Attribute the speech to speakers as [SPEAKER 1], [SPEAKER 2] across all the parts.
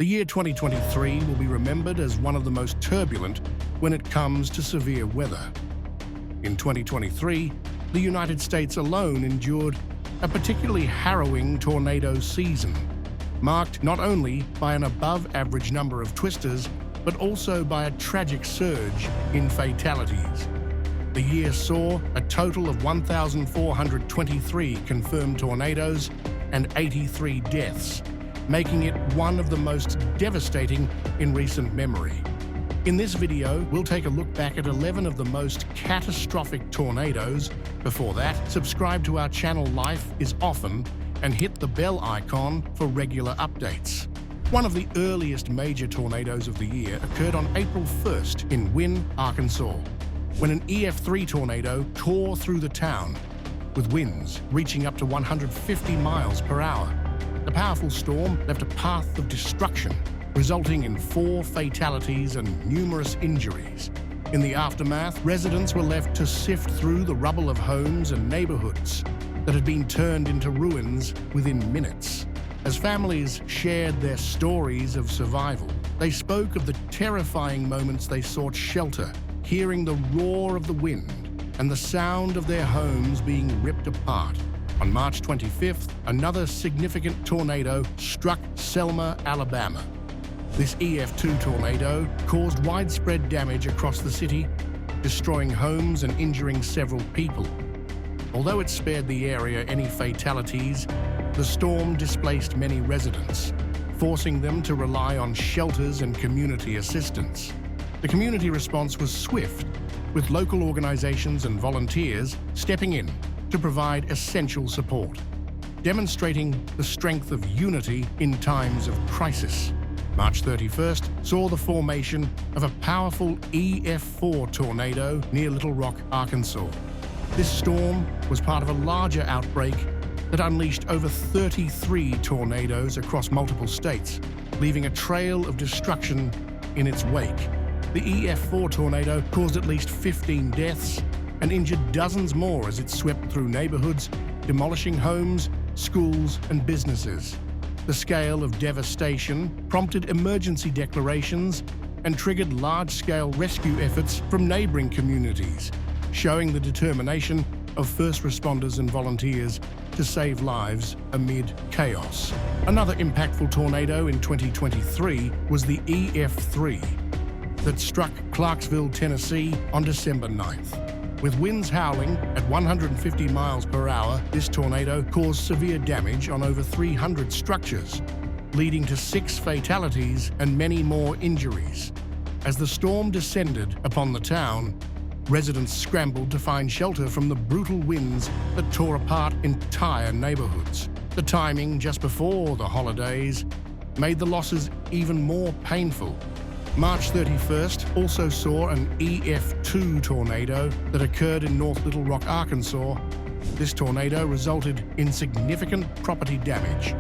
[SPEAKER 1] The year 2023 will be remembered as one of the most turbulent when it comes to severe weather. In 2023, the United States alone endured a particularly harrowing tornado season, marked not only by an above-average number of twisters, but also by a tragic surge in fatalities. The year saw a total of 1,423 confirmed tornadoes and 83 deaths, making it one of the most devastating in recent memory. In this video, we'll take a look back at 11 of the most catastrophic tornadoes. Before that, subscribe to our channel Life is Often and hit the bell icon for regular updates. One of the earliest major tornadoes of the year occurred on April 1st in Wynne, Arkansas, when an EF3 tornado tore through the town, with winds reaching up to 150 miles per hour. The powerful storm left a path of destruction, resulting in 4 fatalities and numerous injuries. In the aftermath, residents were left to sift through the rubble of homes and neighborhoods that had been turned into ruins within minutes. As families shared their stories of survival, they spoke of the terrifying moments they sought shelter, hearing the roar of the wind and the sound of their homes being ripped apart. On March 25th, another significant tornado struck Selma, Alabama. This EF2 tornado caused widespread damage across the city, destroying homes and injuring several people. Although it spared the area any fatalities, the storm displaced many residents, forcing them to rely on shelters and community assistance. The community response was swift, with local organizations and volunteers stepping in to provide essential support, demonstrating the strength of unity in times of crisis. March 31st saw the formation of a powerful EF4 tornado near Little Rock, Arkansas. This storm was part of a larger outbreak that unleashed over 33 tornadoes across multiple states, leaving a trail of destruction in its wake. The EF4 tornado caused at least 15 deaths and injured dozens more as it swept through neighborhoods, demolishing homes, schools, and businesses. The scale of devastation prompted emergency declarations and triggered large-scale rescue efforts from neighboring communities, showing the determination of first responders and volunteers to save lives amid chaos. Another impactful tornado in 2023 was the EF3 that struck Clarksville, Tennessee on December 9th. With winds howling at 150 miles per hour, this tornado caused severe damage on over 300 structures, leading to 6 fatalities and many more injuries. As the storm descended upon the town, residents scrambled to find shelter from the brutal winds that tore apart entire neighborhoods. The timing just before the holidays made the losses even more painful. March 31st also saw an EF2 tornado that occurred in North Little Rock, Arkansas. This tornado resulted in significant property damage,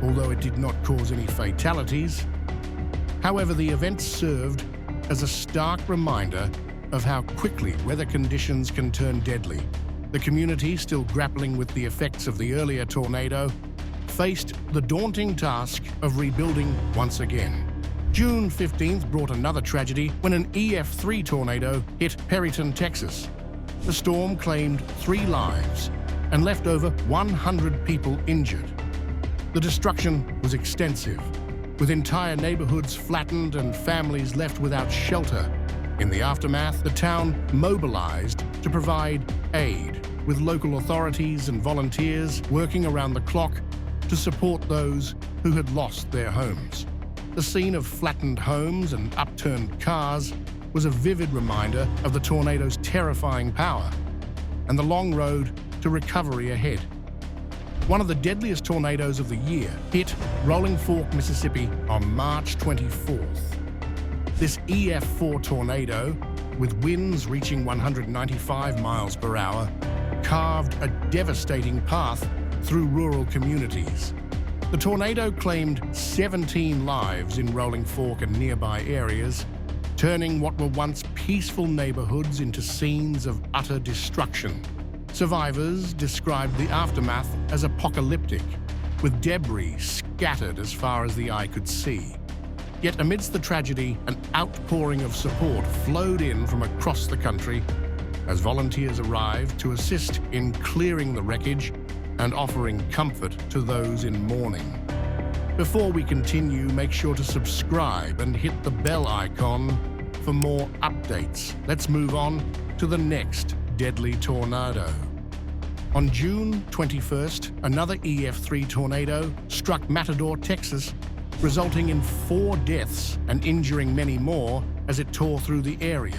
[SPEAKER 1] although it did not cause any fatalities. However, the event served as a stark reminder of how quickly weather conditions can turn deadly. The community, still grappling with the effects of the earlier tornado, faced the daunting task of rebuilding once again. June 15th brought another tragedy when an EF3 tornado hit Perryton, Texas. The storm claimed 3 lives and left over 100 people injured. The destruction was extensive, with entire neighborhoods flattened and families left without shelter. In the aftermath, the town mobilized to provide aid, with local authorities and volunteers working around the clock to support those who had lost their homes. The scene of flattened homes and upturned cars was a vivid reminder of the tornado's terrifying power and the long road to recovery ahead. One of the deadliest tornadoes of the year hit Rolling Fork, Mississippi on March 24th. This EF4 tornado, with winds reaching 195 miles per hour, carved a devastating path through rural communities. The tornado claimed 17 lives in Rolling Fork and nearby areas, turning what were once peaceful neighborhoods into scenes of utter destruction. Survivors described the aftermath as apocalyptic, with debris scattered as far as the eye could see. Yet amidst the tragedy, an outpouring of support flowed in from across the country as volunteers arrived to assist in clearing the wreckage and offering comfort to those in mourning. Before we continue, make sure to subscribe and hit the bell icon for more updates. Let's move on to the next deadly tornado. On June 21st, another EF3 tornado struck Matador, Texas, resulting in 4 deaths and injuring many more as it tore through the area.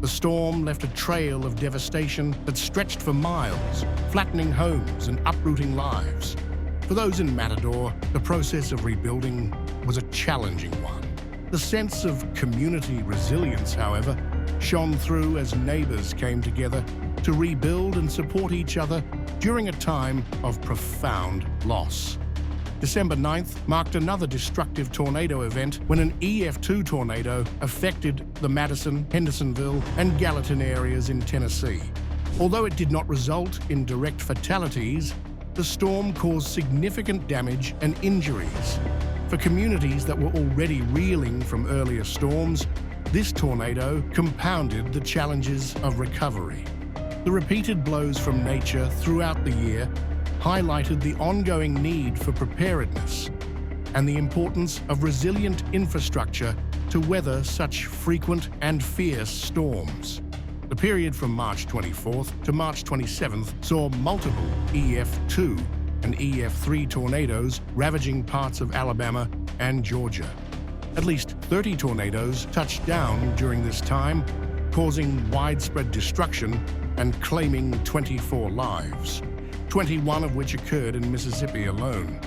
[SPEAKER 1] The storm left a trail of devastation that stretched for miles, flattening homes and uprooting lives. For those in Matador, the process of rebuilding was a challenging one. The sense of community resilience, however, shone through as neighbors came together to rebuild and support each other during a time of profound loss. December 9th marked another destructive tornado event when an EF2 tornado affected the Madison, Hendersonville, and Gallatin areas in Tennessee. Although it did not result in direct fatalities, the storm caused significant damage and injuries. For communities that were already reeling from earlier storms, this tornado compounded the challenges of recovery. The repeated blows from nature throughout the year highlighted the ongoing need for preparedness and the importance of resilient infrastructure to weather such frequent and fierce storms. The period from March 24th to March 27th saw multiple EF2 and EF3 tornadoes ravaging parts of Alabama and Georgia. At least 30 tornadoes touched down during this time, causing widespread destruction and claiming 24 lives, 21 of which occurred in Mississippi alone.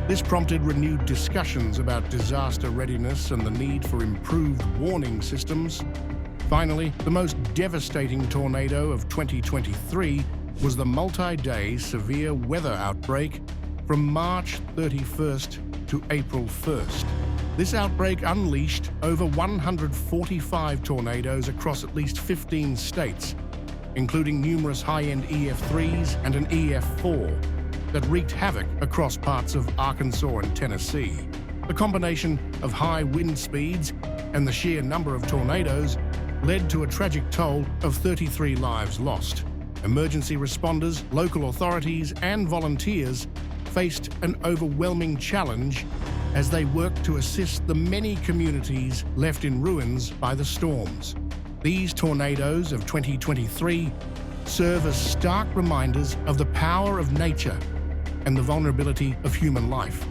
[SPEAKER 1] This prompted renewed discussions about disaster readiness and the need for improved warning systems. Finally, the most devastating tornado of 2023 was the multi-day severe weather outbreak from March 31st to April 1st. This outbreak unleashed over 145 tornadoes across at least 15 states, including numerous high-end EF3s and an EF4 that wreaked havoc across parts of Arkansas and Tennessee. The combination of high wind speeds and the sheer number of tornadoes led to a tragic toll of 33 lives lost. Emergency responders, local authorities, and volunteers faced an overwhelming challenge as they worked to assist the many communities left in ruins by the storms. These tornadoes of 2023 serve as stark reminders of the power of nature and the vulnerability of human life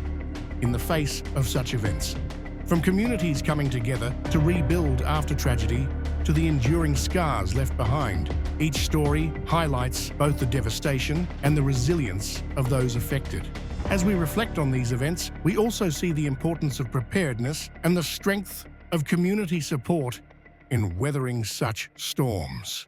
[SPEAKER 1] in the face of such events. From communities coming together to rebuild after tragedy to the enduring scars left behind, each story highlights both the devastation and the resilience of those affected. As we reflect on these events, we also see the importance of preparedness and the strength of community support in weathering such storms.